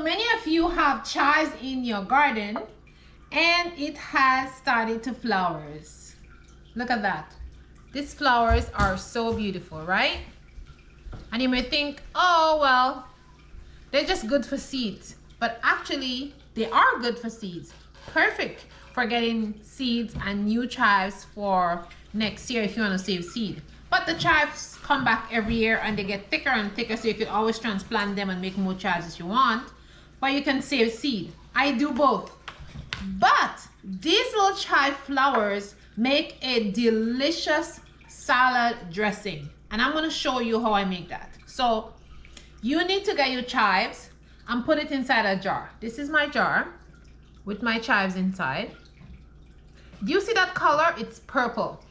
many of you have chives in your garden and it has started to flowers. Look at that. These flowers are so beautiful, right? And you may think, oh, well, they're just good for seeds. But actually, they are good for seeds. Perfect for getting seeds and new chives for next year if you want to save seed. But the chives come back every year and they get thicker and thicker, so you can always transplant them and make more chives if you want. But you can save seed. I do both. But these little chive flowers make a delicious salad dressing. And I'm going to show you how I make that. So you need to get your chives and put it inside a jar. This is my jar with my chives inside. Do you see that color? It's purple.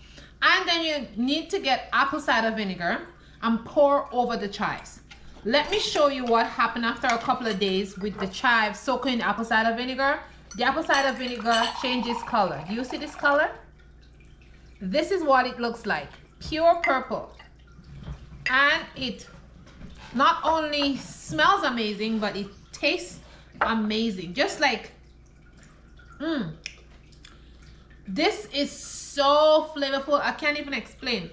And then you need to get apple cider vinegar and pour over the chives. Let me show you what happened after a couple of days with the chives soaking in apple cider vinegar. The apple cider vinegar changes color. Do you see this color? This is what it looks like. Pure purple. And it not only smells amazing, but it tastes amazing. Just like, this is so flavorful. I can't even explain.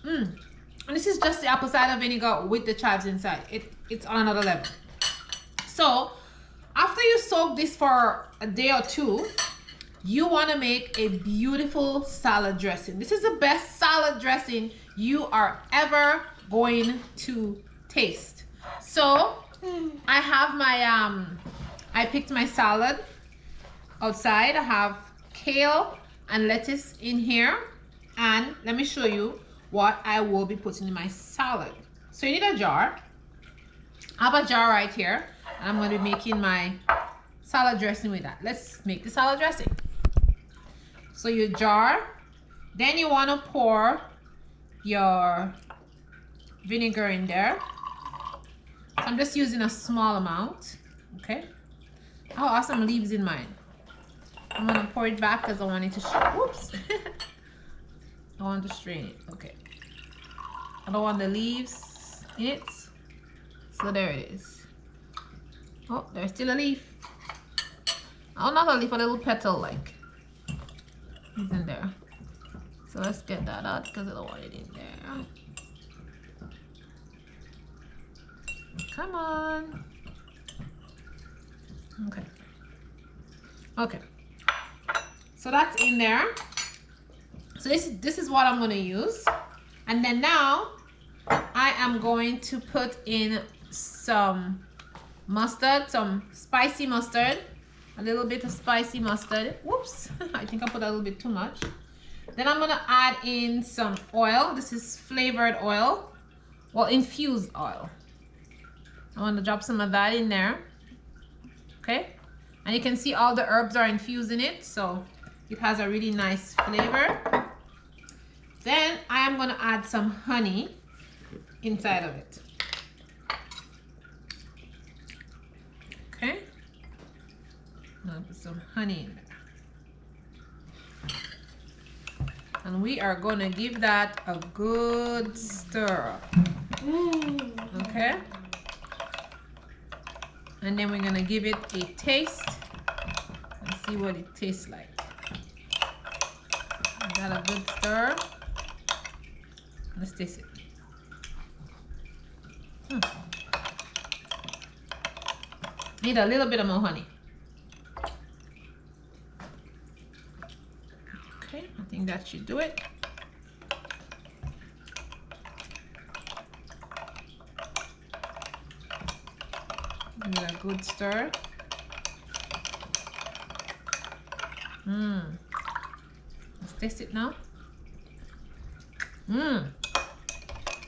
And this is just the apple cider vinegar with the chives inside. It's on another level. So after you soak this for a day or two, you want to make a beautiful salad dressing. This is the best salad dressing you are ever going to taste. So I have my I picked my salad outside. I have kale and lettuce in here, and let me show you what I will be putting in my salad. So you need a jar. I have a jar right here, and I'm going to be making my salad dressing with that. Let's make the salad dressing. So your jar, then you want to pour your vinegar in there. So I'm just using a small amount. Okay. Oh, I have some leaves in mine. I'm gonna pour it back because I want it to whoops. I want to strain it. Okay. I don't want the leaves in it. So there it is. Oh, there's still a leaf. Oh, not a leaf, a little petal like. It's in there. So let's get that out because I don't want it in there. Come on. Okay. Okay. So that's in there. So this is what I'm going to use. And then now I am going to put in some mustard, some spicy mustard, a little bit of spicy mustard. Whoops, I think I put a little bit too much. Then I'm going to add in some oil. This is flavored oil, well, infused oil. I want to drop some of that in there. Okay. And you can see all the herbs are infused in it, so it has a really nice flavor. Then I am going to add some honey inside of it. Okay. I'm going to put some honey in there. And we are going to give that a good stir. Okay. And then we're going to give it a taste and see what it tastes like. Got a good stir. Let's taste it. Need a little bit of more honey. Okay, I think that should do it. Give it a good stir. Let's taste it now.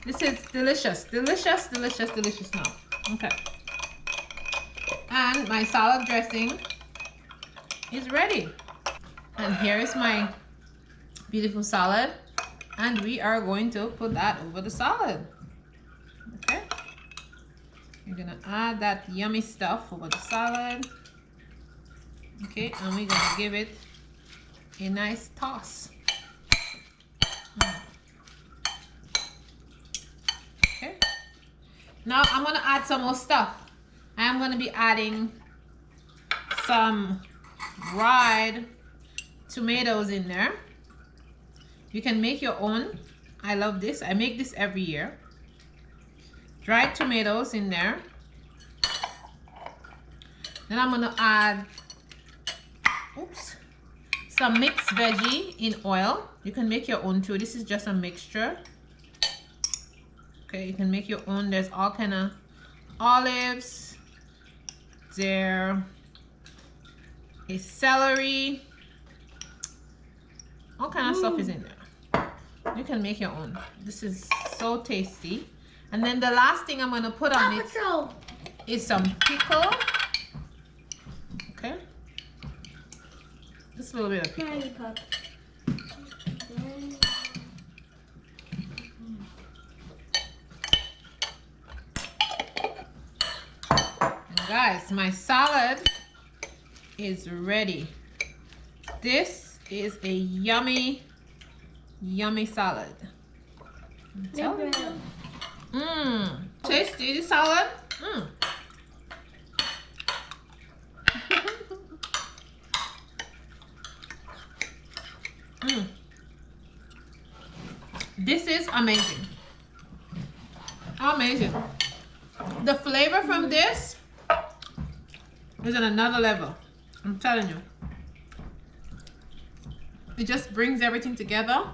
This is delicious, delicious, delicious, delicious now. Okay. And my salad dressing is ready. And here is my beautiful salad. And we are going to put that over the salad. Okay. We're gonna add that yummy stuff over the salad. Okay, and we're gonna give it a nice toss. Okay. Now I'm gonna add some more stuff. I'm going to be adding some dried tomatoes in there. You can make your own. I love this. I make this every year. Dried tomatoes in there. Then I'm going to add some mixed veggie in oil. You can make your own too. This is just a mixture. Okay, you can make your own. There's all kind of olives. There is celery. All kind of stuff is in there. You can make your own. This is so tasty. And then the last thing I'm going to put on it is some pickle. Okay. Just a little bit of pickle. And guys, my salad is ready. This is a yummy, yummy salad. Tasty the salad. This is amazing. Amazing. The flavor from this is on another level. I'm telling you. It just brings everything together.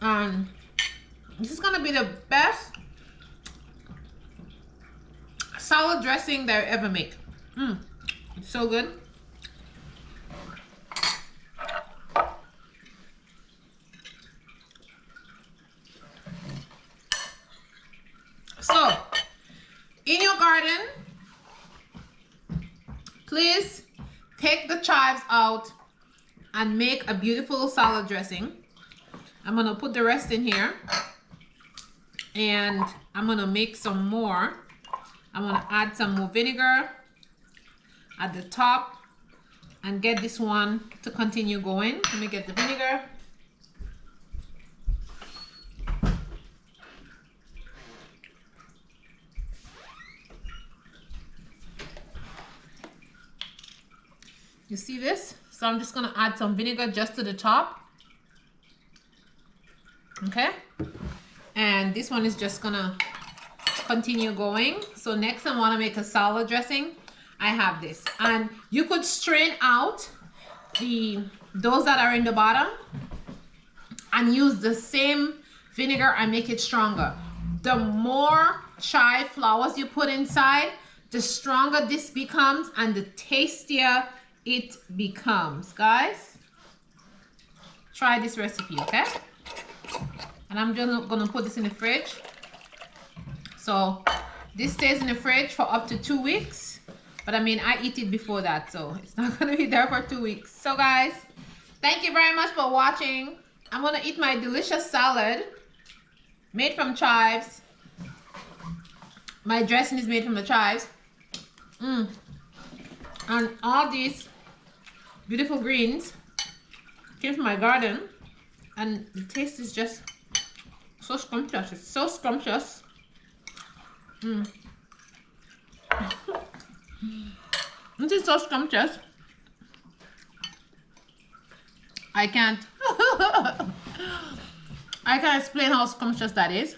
And this is gonna be the best salad dressing that I ever make. It's so good. So, in your garden, please take the chives out and make a beautiful salad dressing. I'm gonna put the rest in here, and I'm gonna make some more. I'm gonna add some more vinegar at the top and get this one to continue going. Let me get the vinegar. You see this? So I'm just gonna add some vinegar just to the top. Okay, and this one is just gonna continue going. So next I want to make a salad dressing. I have this, and you could strain out those that are in the bottom and use the same vinegar and make it stronger. The more chive flowers you put inside, the stronger this becomes and the tastier it becomes. Guys, try this recipe, okay? And I'm just gonna put this in the fridge. So this stays in the fridge for up to 2 weeks. But I mean, I eat it before that, so it's not gonna be there for 2 weeks. So guys, thank you very much for watching. I'm gonna eat my delicious salad made from chives. My dressing is made from the chives. And all these beautiful greens came from my garden. And the taste is just so scrumptious. It's so scrumptious. This is so scrumptious. I can't explain how scrumptious that is.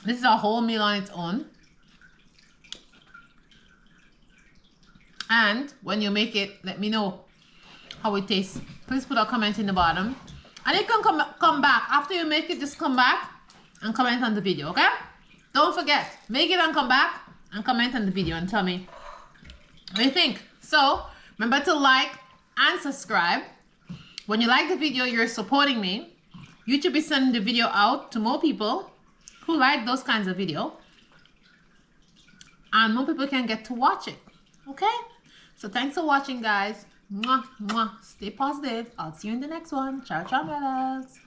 This is a whole meal on its own. And when you make it, let me know how it tastes. Please put a comment in the bottom. And you can come back. After you make it, just come back and comment on the video, okay? Don't forget, make it and come back and comment on the video and tell me what you think. So, remember to like and subscribe. When you like the video, you're supporting me. YouTube is sending the video out to more people who like those kinds of video. And more people can get to watch it, okay? So, thanks for watching, guys. Mwah, mwah. Stay positive. I'll see you in the next one. Ciao, ciao, my loves.